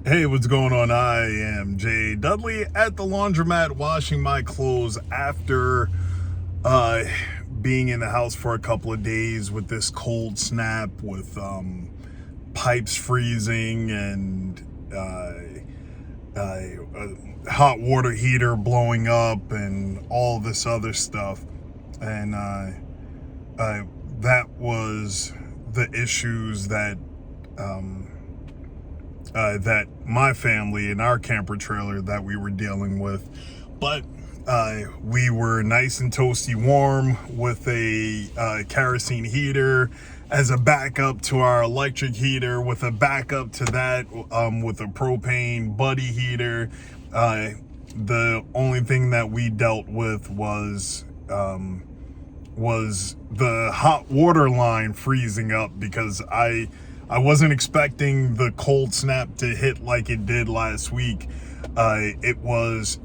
Hey, what's going on? I am Jay Dudley at the laundromat washing my clothes after uh, being in the house for a couple of days with this cold snap with pipes freezing and a hot water heater blowing up and all this other stuff. And uh, that was the issues that my family in our camper trailer that we were dealing with. But we were nice and toasty warm with a kerosene heater as a backup to our electric heater, with a backup to that with a propane buddy heater. The only thing that we dealt with was the hot water line freezing up, because I wasn't expecting the cold snap to hit like it did last week. It was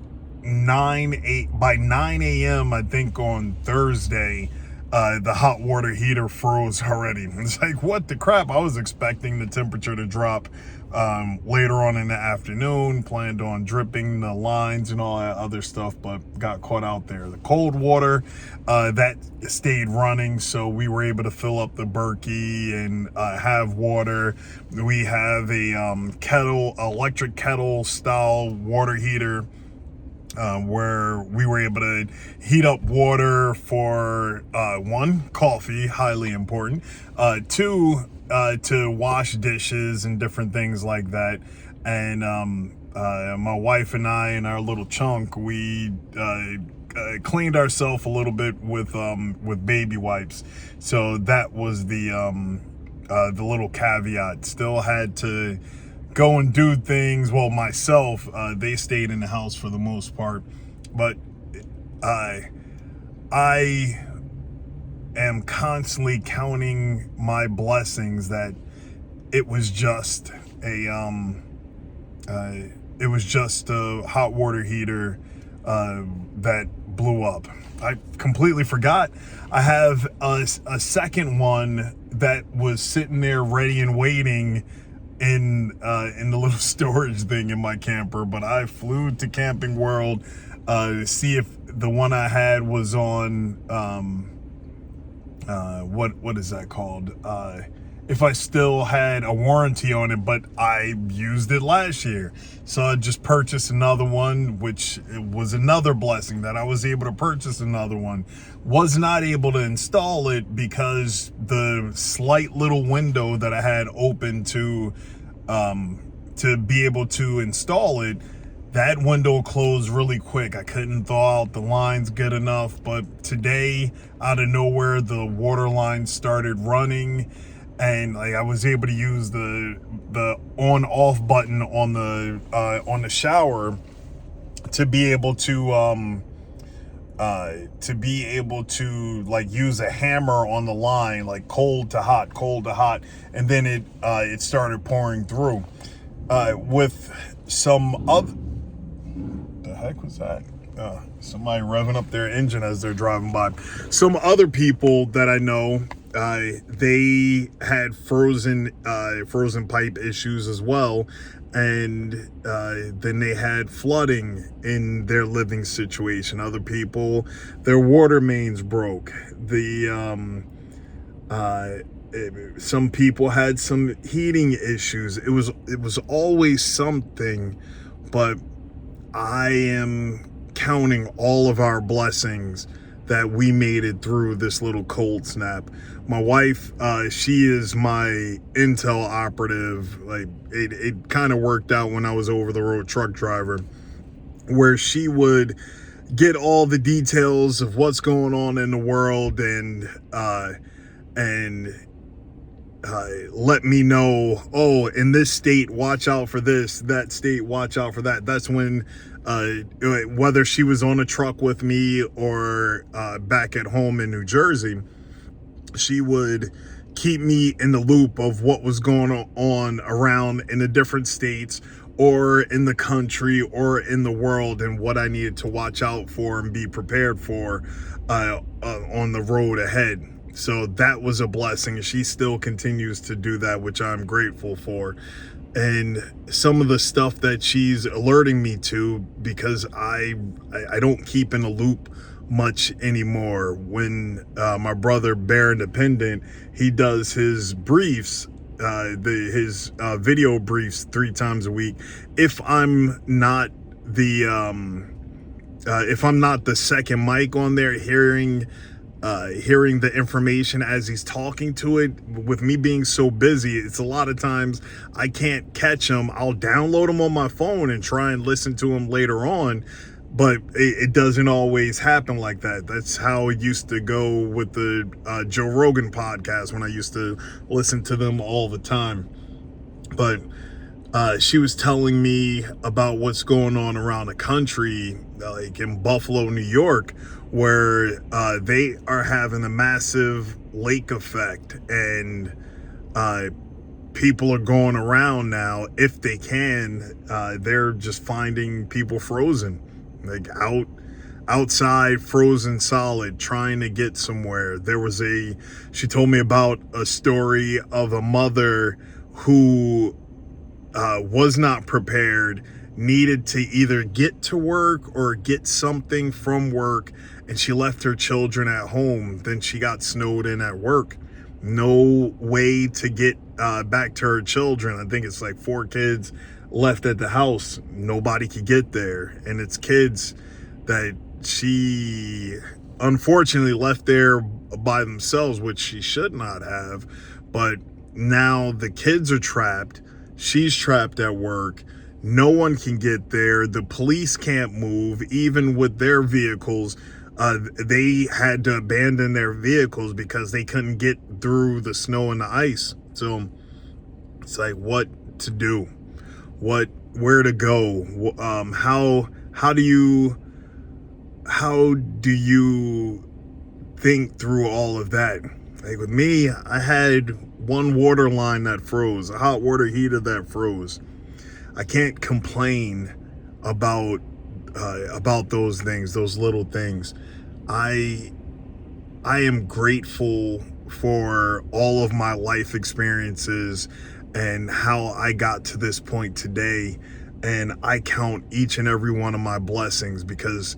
by 9 a.m. I think on Thursday. The hot water heater froze already. It's like, what the crap? I was expecting the temperature to drop later on in the afternoon, planned on dripping the lines and all that other stuff, but got caught out there. The cold water, that stayed running, so we were able to fill up the Berkey and have water. We have a electric kettle style water heater, where we were able to heat up water for one, coffee, highly important, two, to wash dishes and different things like that. And my wife and I and our little chunk, we cleaned ourselves a little bit with baby wipes. So that was the little caveat. Still had to go and do things. Well, myself, they stayed in the house for the most part, but I am constantly counting my blessings that it was just a hot water heater that blew up. I completely forgot I have a second one that was sitting there ready and waiting in the little storage thing in my camper. But I flew to Camping World to see if the one I had was on what is that called? If I still had a warranty on it, but I used it last year. So I just purchased another one, which was another blessing that I was able to purchase another one. Was not able to install it because the slight little window that I had open to be able to install it, that window closed really quick. I couldn't thaw out the lines good enough. But today, out of nowhere, the water line started running, and like I was able to use the on off button on the shower to be able to like use a hammer on the line, like cold to hot, and then it started pouring through. With some other, the heck was that? Somebody revving up their engine as they're driving by. Some other people that I know, they had frozen pipe issues as well, and then they had flooding in their living situation. Other people, their water mains broke. Some people had some heating issues. It was always something, but I am counting all of our blessings that we made it through this little cold snap. My wife, she is my intel operative. Like it kind of worked out when I was over the road truck driver, where she would get all the details of what's going on in the world and let me know, oh, in this state, watch out for this, that state, watch out for that. That's when, whether she was on a truck with me or back at home in New Jersey, she would keep me in the loop of what was going on around in the different states or in the country or in the world, and what I needed to watch out for and be prepared for on the road ahead. So that was a blessing. She still continues to do that, which I'm grateful for. and some of the stuff that she's alerting me to, because I don't keep in the loop much anymore. When my brother Bear Independent, he does his briefs, his video briefs 3 times a week. If I'm not the second mic on there, hearing the information as he's talking to it, with me being so busy, it's a lot of times I can't catch him. I'll download him on my phone and try and listen to him later on, but it doesn't always happen like that. That's how it used to go with the Joe Rogan podcast, when I used to listen to them all the time. But she was telling me about what's going on around the country, like in Buffalo, New York, where they are having a massive lake effect, and people are going around now, if they can, they're just finding people frozen, like outside, frozen solid, trying to get somewhere. She told me about a story of a mother who was not prepared, needed to either get to work or get something from work, and she left her children at home. Then she got snowed in at work. No way to get back to her children. I think it's like 4 kids left at the house. Nobody could get there. And it's kids that she unfortunately left there by themselves, which she should not have. But now the kids are trapped. She's trapped at work. No one can get there. The police can't move, even with their vehicles. They had to abandon their vehicles because they couldn't get through the snow and the ice. So it's like, what to do? Where to go? How do you think through all of that? Like with me, I had one water line that froze, a hot water heater that froze. I can't complain about those things, those little things. I am grateful for all of my life experiences and how I got to this point today, and I count each and every one of my blessings, because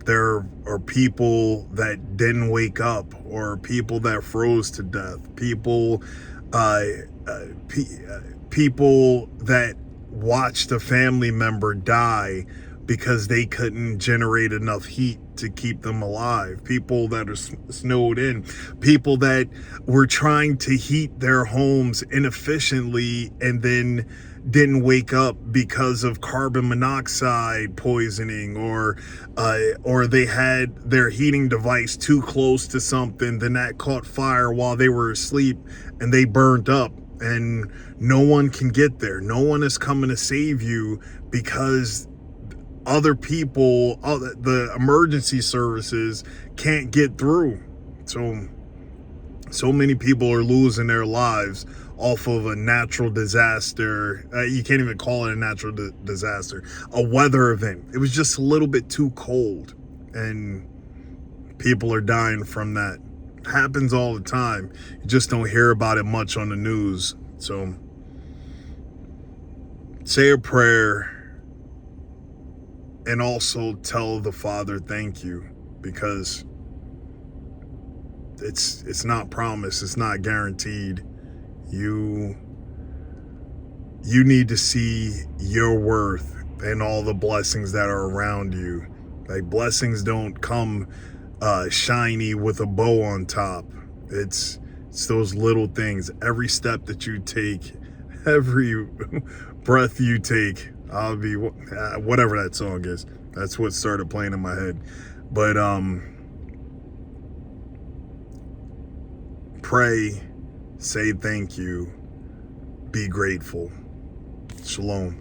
there are people that didn't wake up, or people that froze to death, people that watched a family member die because they couldn't generate enough heat to keep them alive, people that are snowed in, people that were trying to heat their homes inefficiently and then didn't wake up because of carbon monoxide poisoning, or they had their heating device too close to something, then that caught fire while they were asleep and they burned up, and no one can get there. No one is coming to save you because other people, the emergency services, can't get through. So many people are losing their lives off of a natural disaster. You can't even call it a natural disaster, a weather event. It was just a little bit too cold, and people are dying from that. It happens all the time. You just don't hear about it much on the news. So say a prayer, and also tell the Father thank you, because it's not promised, it's not guaranteed. You need to see your worth and all the blessings that are around you. Like, blessings don't come shiny with a bow on top. It's those little things. Every step that you take, every breath you take. I'll be whatever that song is. That's what started playing in my head. But pray, say thank you, be grateful. Shalom.